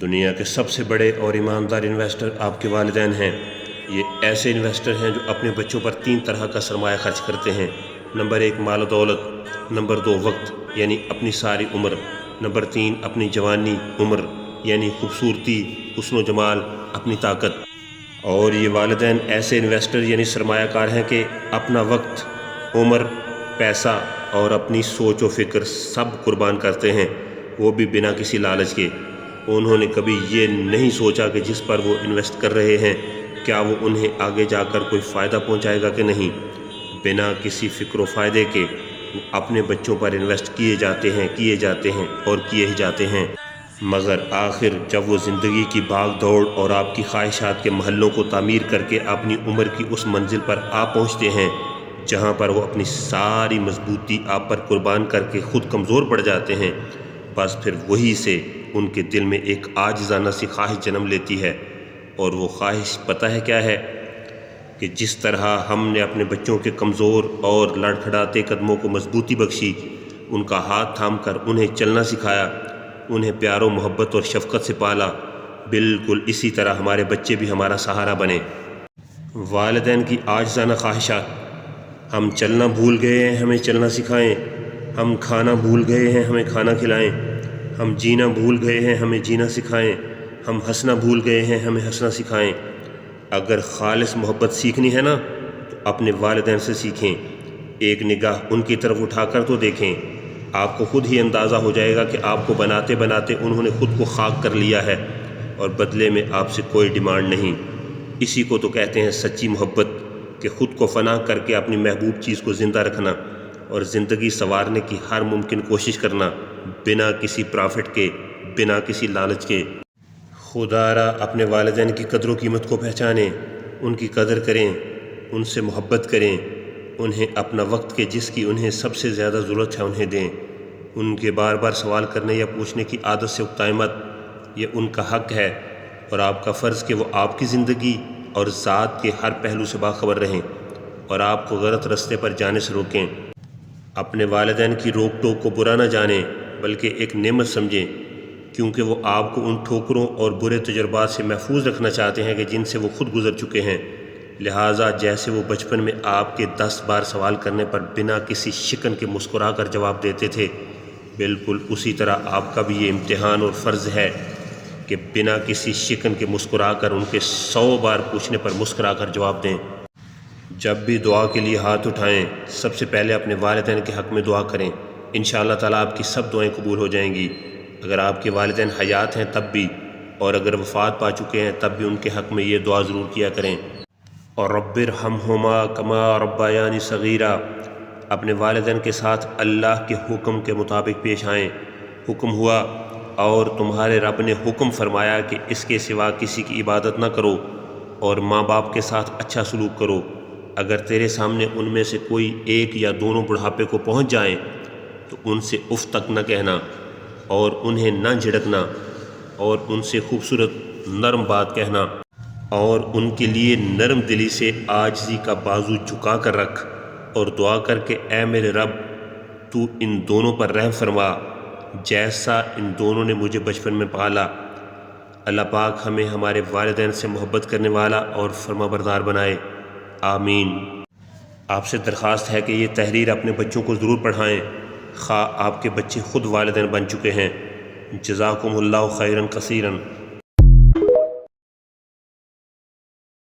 دنیا کے سب سے بڑے اور ایماندار انویسٹر آپ کے والدین ہیں۔ یہ ایسے انویسٹر ہیں جو اپنے بچوں پر 3 طرح کا سرمایہ خرچ کرتے ہیں۔ نمبر 1 مال و دولت، نمبر 2 وقت یعنی اپنی ساری عمر، نمبر 3 اپنی جوانی عمر یعنی خوبصورتی، حسن و جمال، اپنی طاقت۔ اور یہ والدین ایسے انویسٹر یعنی سرمایہ کار ہیں کہ اپنا وقت، عمر، پیسہ اور اپنی سوچ و فکر سب قربان کرتے ہیں، وہ بھی بنا کسی لالچ کے۔ انہوں نے کبھی یہ نہیں سوچا کہ جس پر وہ انویسٹ کر رہے ہیں کیا وہ انہیں آگے جا کر کوئی فائدہ پہنچائے گا کہ نہیں۔ بنا کسی فکر و فائدے کے وہ اپنے بچوں پر انویسٹ کیے جاتے ہیں اور کیے ہی جاتے ہیں، مگر آخر جب وہ زندگی کی بھاگ دوڑ اور آپ کی خواہشات کے محلوں کو تعمیر کر کے اپنی عمر کی اس منزل پر پہنچتے ہیں جہاں پر وہ اپنی ساری مضبوطی آپ پر قربان کر کے خود کمزور پڑ جاتے ہیں، بس پھر وہی سے ان کے دل میں ایک عاجزانہ سی خواہش جنم لیتی ہے۔ اور وہ خواہش پتہ ہے کیا ہے؟ کہ جس طرح ہم نے اپنے بچوں کے کمزور اور لڑکھڑاتے قدموں کو مضبوطی بخشی، ان کا ہاتھ تھام کر انہیں چلنا سکھایا، انہیں پیار و محبت اور شفقت سے پالا، بالکل اسی طرح ہمارے بچے بھی ہمارا سہارا بنے۔ والدین کی عاجزانہ خواہشات: ہم چلنا بھول گئے ہیں، ہمیں چلنا سکھائیں۔ ہم کھانا بھول گئے ہیں، ہمیں کھانا کھلائیں۔ ہم جینا بھول گئے ہیں، ہمیں جینا سکھائیں۔ ہم ہنسنا بھول گئے ہیں، ہمیں ہنسنا سکھائیں۔ اگر خالص محبت سیکھنی ہے نا تو اپنے والدین سے سیکھیں۔ ایک نگاہ ان کی طرف اٹھا کر تو دیکھیں، آپ کو خود ہی اندازہ ہو جائے گا کہ آپ کو بناتے بناتے انہوں نے خود کو خاک کر لیا ہے اور بدلے میں آپ سے کوئی ڈیمانڈ نہیں۔ اسی کو تو کہتے ہیں سچی محبت، کہ خود کو فنا کر کے اپنی محبوب چیز کو زندہ رکھنا اور زندگی سنوارنے کی ہر ممکن کوشش کرنا، بنا کسی پرافٹ کے، بنا کسی لالچ کے۔ خدا را اپنے والدین کی قدر و قیمت کو پہچانیں، ان کی قدر کریں، ان سے محبت کریں، انہیں اپنا وقت کے جس کی انہیں سب سے زیادہ ضرورت ہے انہیں دیں۔ ان کے بار بار سوال کرنے یا پوچھنے کی عادت سے اکتائیں مت، یہ ان کا حق ہے اور آپ کا فرض کہ وہ آپ کی زندگی اور ذات کے ہر پہلو سے باخبر رہیں اور آپ کو غلط رستے پر جانے سے روکیں۔ اپنے والدین کی روک ٹوک کو برا نہ جانیں بلکہ ایک نعمت سمجھیں، کیونکہ وہ آپ کو ان ٹھوکروں اور برے تجربات سے محفوظ رکھنا چاہتے ہیں کہ جن سے وہ خود گزر چکے ہیں۔ لہٰذا جیسے وہ بچپن میں آپ کے 10 بار سوال کرنے پر بنا کسی شکن کے مسکرا کر جواب دیتے تھے، بالکل اسی طرح آپ کا بھی یہ امتحان اور فرض ہے کہ بنا کسی شکن کے مسکرا کر ان کے 100 بار پوچھنے پر مسکرا کر جواب دیں۔ جب بھی دعا کے لیے ہاتھ اٹھائیں سب سے پہلے اپنے والدین کے حق میں دعا کریں، انشاءاللہ تعالیٰ آپ کی سب دعائیں قبول ہو جائیں گی۔ اگر آپ کے والدین حیات ہیں تب بھی، اور اگر وفات پا چکے ہیں تب بھی ان کے حق میں یہ دعا ضرور کیا کریں۔ اور رب ارحمہما کما ربیانی صغیرا، اپنے والدین کے ساتھ اللہ کے حکم کے مطابق پیش آئیں۔ حکم ہوا اور تمہارے رب نے حکم فرمایا کہ اس کے سوا کسی کی عبادت نہ کرو اور ماں باپ کے ساتھ اچھا سلوک کرو۔ اگر تیرے سامنے ان میں سے کوئی ایک یا دونوں بڑھاپے کو پہنچ جائیں تو ان سے اف تک نہ کہنا اور انہیں نہ جھڑکنا اور ان سے خوبصورت نرم بات کہنا، اور ان کے لیے نرم دلی سے عاجزی کا بازو جھکا کر رکھ اور دعا کر کہ اے میرے رب تو ان دونوں پر رحم فرما جیسا ان دونوں نے مجھے بچپن میں پالا۔ اللہ پاک ہمیں ہمارے والدین سے محبت کرنے والا اور فرما بردار بنائے، آمین۔ آپ سے درخواست ہے کہ یہ تحریر اپنے بچوں کو ضرور پڑھائیں، خواہ آپ کے بچے خود والدین بن چکے ہیں۔ جزاکم اللہ خیرا کثیرا۔